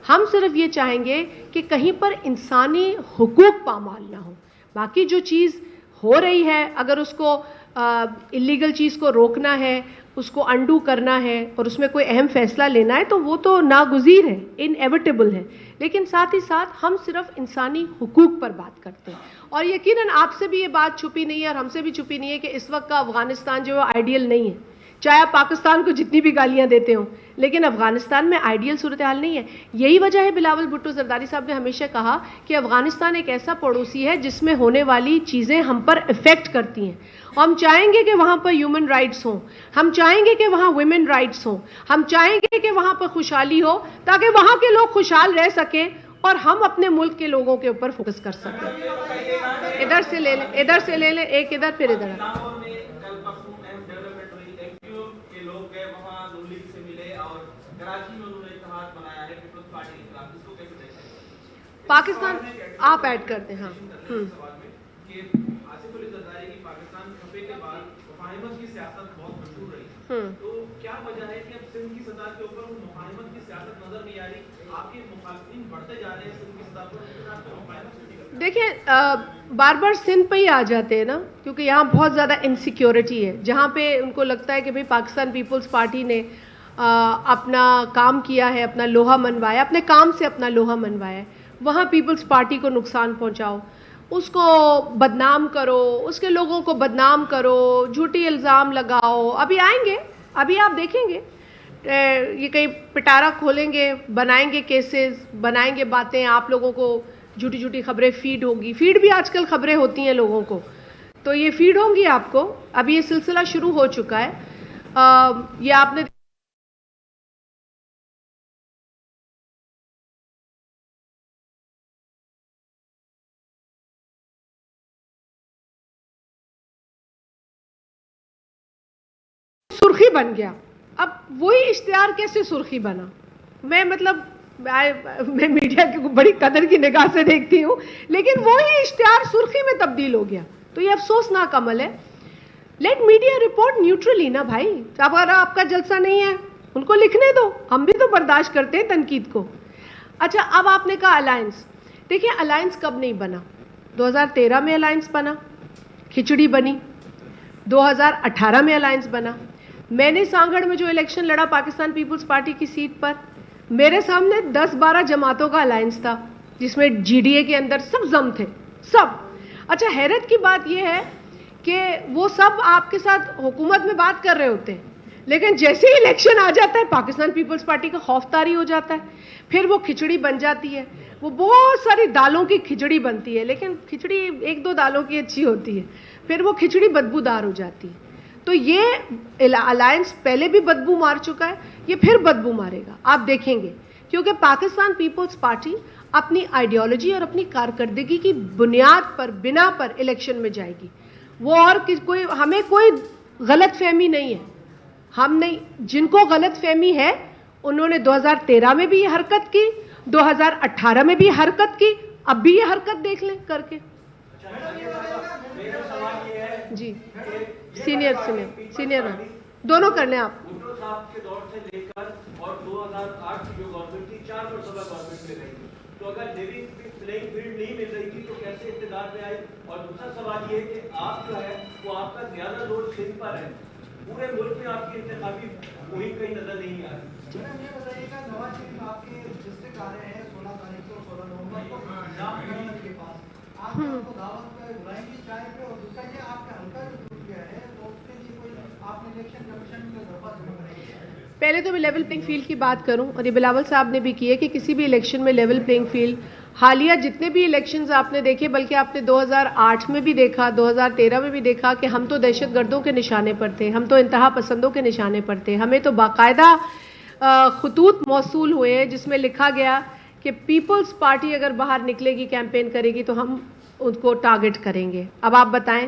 [SPEAKER 1] ہم صرف یہ چاہیں گے کہ کہیں پر انسانی حقوق پامال نہ ہو. باقی جو چیز ہو رہی ہے اگر اس کو اللیگل چیز کو روکنا ہے, اس کو انڈو کرنا ہے اور اس میں کوئی اہم فیصلہ لینا ہے تو وہ تو ناگزیر ہے, انیویٹیبل ہے. لیکن ساتھ ہی ساتھ ہم صرف انسانی حقوق پر بات کرتے ہیں. اور یقیناً آپ سے بھی یہ بات چھپی نہیں ہے اور ہم سے بھی چھپی نہیں ہے کہ اس وقت کا افغانستان جو ہے آئیڈیل نہیں ہے. چاہے آپ پاکستان کو جتنی بھی گالیاں دیتے ہوں, لیکن افغانستان میں آئیڈیل صورتحال نہیں ہے. یہی وجہ ہے بلاول بھٹو زرداری صاحب نے ہمیشہ کہا کہ افغانستان ایک ایسا پڑوسی ہے جس میں ہونے والی چیزیں ہم پر افیکٹ کرتی ہیں. اور ہم چاہیں گے کہ وہاں پر ہیومن رائٹس ہوں, ہم چاہیں گے کہ وہاں ویمن رائٹس ہوں, ہم چاہیں گے کہ وہاں پر خوشحالی ہو تاکہ وہاں کے لوگ خوشحال رہ سکیں اور ہم اپنے ملک کے لوگوں کے اوپر فوکس کر سکیں. ادھر سے لے لیں, ایک ادھر پھر ادھر. پاکستان آپ ایڈ کر دیں. ہاں
[SPEAKER 4] تو کیا وجہ ہے کہ اب سندھ کی سطح کے اوپر مفاہمت کی سیاست نظر نہیں آ رہی؟ آپ کے مخالفین بڑھتے جا رہے ہیں سندھ کی سطح پر.
[SPEAKER 1] دیکھیں بار بار سندھ پہ ہی آ جاتے ہیں نا, کیونکہ یہاں بہت زیادہ انسیکیورٹی ہے. جہاں پہ ان کو لگتا ہے کہ بھئی پاکستان پیپلز پارٹی نے اپنا کام کیا ہے, اپنا لوہا منوایا, اپنے کام سے اپنا لوہا منوایا ہے, وہاں پیپلز پارٹی کو نقصان پہنچاؤ, اس کو بدنام کرو, اس کے لوگوں کو بدنام کرو, جھوٹی الزام لگاؤ. ابھی آئیں گے, ابھی آپ دیکھیں گے یہ کہیں پٹارا کھولیں گے, بنائیں گے کیسز, بنائیں گے باتیں, آپ لوگوں کو جھوٹی جھوٹی خبریں فیڈ ہوگی. فیڈ بھی آج کل خبریں ہوتی ہیں لوگوں کو, تو یہ فیڈ ہوں گی آپ کو. ابھی یہ سلسلہ شروع ہو چکا ہے. یہ آپ نے سرخی بن گیا. اب وہی اشتہار کیسے سرخی بنا؟ میں میڈیا کی بڑی قدر کی نگاہ سے دیکھتی ہوں, لیکن وہی اشتہار سرخی میں تبدیل ہو گیا. تو یہ افسوسناک عمل ہے. لیٹ میڈیا رپورٹ نیوٹرلی نا بھائی. اب اگر آپ کا جلسہ نہیں ہے ان کو لکھنے دو, ہم بھی تو برداشت کرتے ہیں تنقید کو. اچھا, اب آپ نے کہا الائنس. دیکھیں الائنس کب نہیں بنا؟ 2013 میں الائنس بنا, کھچڑی بنی. 2018 میں الائنس بنا. میں نے سانگھڑ میں جو الیکشن لڑا پاکستان پیپلز پارٹی کی سیٹ پر, میرے سامنے 10-12 جماعتوں کا الائنس تھا جس میں جی ڈی اے کے اندر سب ضم تھے, سب. اچھا, حیرت کی بات یہ ہے کہ وہ سب آپ کے ساتھ حکومت میں بات کر رہے ہوتے ہیں, لیکن جیسے ہی الیکشن آ جاتا ہے پاکستان پیپلز پارٹی کا خوف طاری ہو جاتا ہے. پھر وہ کھچڑی بن جاتی ہے. وہ بہت ساری دالوں کی کھچڑی بنتی ہے, لیکن کھچڑی 1-2 دالوں کی اچھی ہوتی ہے, پھر وہ کھچڑی بدبودار ہو جاتی ہے. تو یہ الائنس پہلے بھی بدبو مار چکا ہے, یہ پھر بدبو مارے گا, آپ دیکھیں گے. کیونکہ پاکستان پیپلز پارٹی اپنی آئیڈیالوجی اور اپنی کارکردگی کی بنیاد پر, بنا پر الیکشن میں جائے گی. وہ اور کوئی, ہمیں کوئی غلط فہمی نہیں ہے. ہم نہیں, جن کو غلط فہمی ہے انہوں نے 2013 میں بھی یہ حرکت کی, 2018 میں بھی حرکت کی, اب بھی یہ حرکت دیکھ لیں کر کے. جی سینئر دونوں کر لیں آپ.
[SPEAKER 4] بھٹو صاحب کے دور سے لے کر اور 2008 کی جو گورنمنٹ تھی, 4 مرتبہ گورنمنٹ میں رہی, تو اگر لیونگ پلینگ فیلڈ نہیں مل رہی تھی تو کیسے اقتدار میں آئی؟ اور دوسرا سوال یہ ہے کہ آپ جو ہے وہ آپ کا زیادہ لوڈ سندھ پر ہے, پورے ملک میں آپ کی انتخابی مہم کہیں نظر نہیں آ رہی.
[SPEAKER 5] یہ بتائیے گا نواز شریف آپ کے ڈسٹرکٹ آ رہے ہیں 16 تاریخ کو, 16 نومبر کو نظام کے پاس, آپ کو دعوت بلائیں گی چائے پہ؟ اور دوسرا یہ آپ کا حلقہ جو ٹوٹ گیا ہے تو اس کے لیے کوئی آپ نے الیکشن کمیشن میں درخواست جمع کرائی ہے؟
[SPEAKER 1] پہلے تو میں لیول پلینگ فیلڈ کی بات کروں, اور یہ بلاول صاحب نے بھی کی ہے کہ کسی بھی الیکشن میں لیول پلینگ فیلڈ, حالیہ جتنے بھی الیکشنز آپ نے دیکھے, بلکہ آپ نے 2008 میں بھی دیکھا, 2013 میں بھی دیکھا کہ ہم تو دہشت گردوں کے نشانے پر تھے, ہم تو انتہا پسندوں کے نشانے پر تھے. ہمیں تو باقاعدہ خطوط موصول ہوئے ہیں جس میں لکھا گیا کہ پیپلز پارٹی اگر باہر نکلے گی, کیمپین کرے گی تو ہم ان کو ٹارگٹ کریں گے. اب آپ بتائیں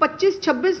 [SPEAKER 1] 25-26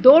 [SPEAKER 1] 2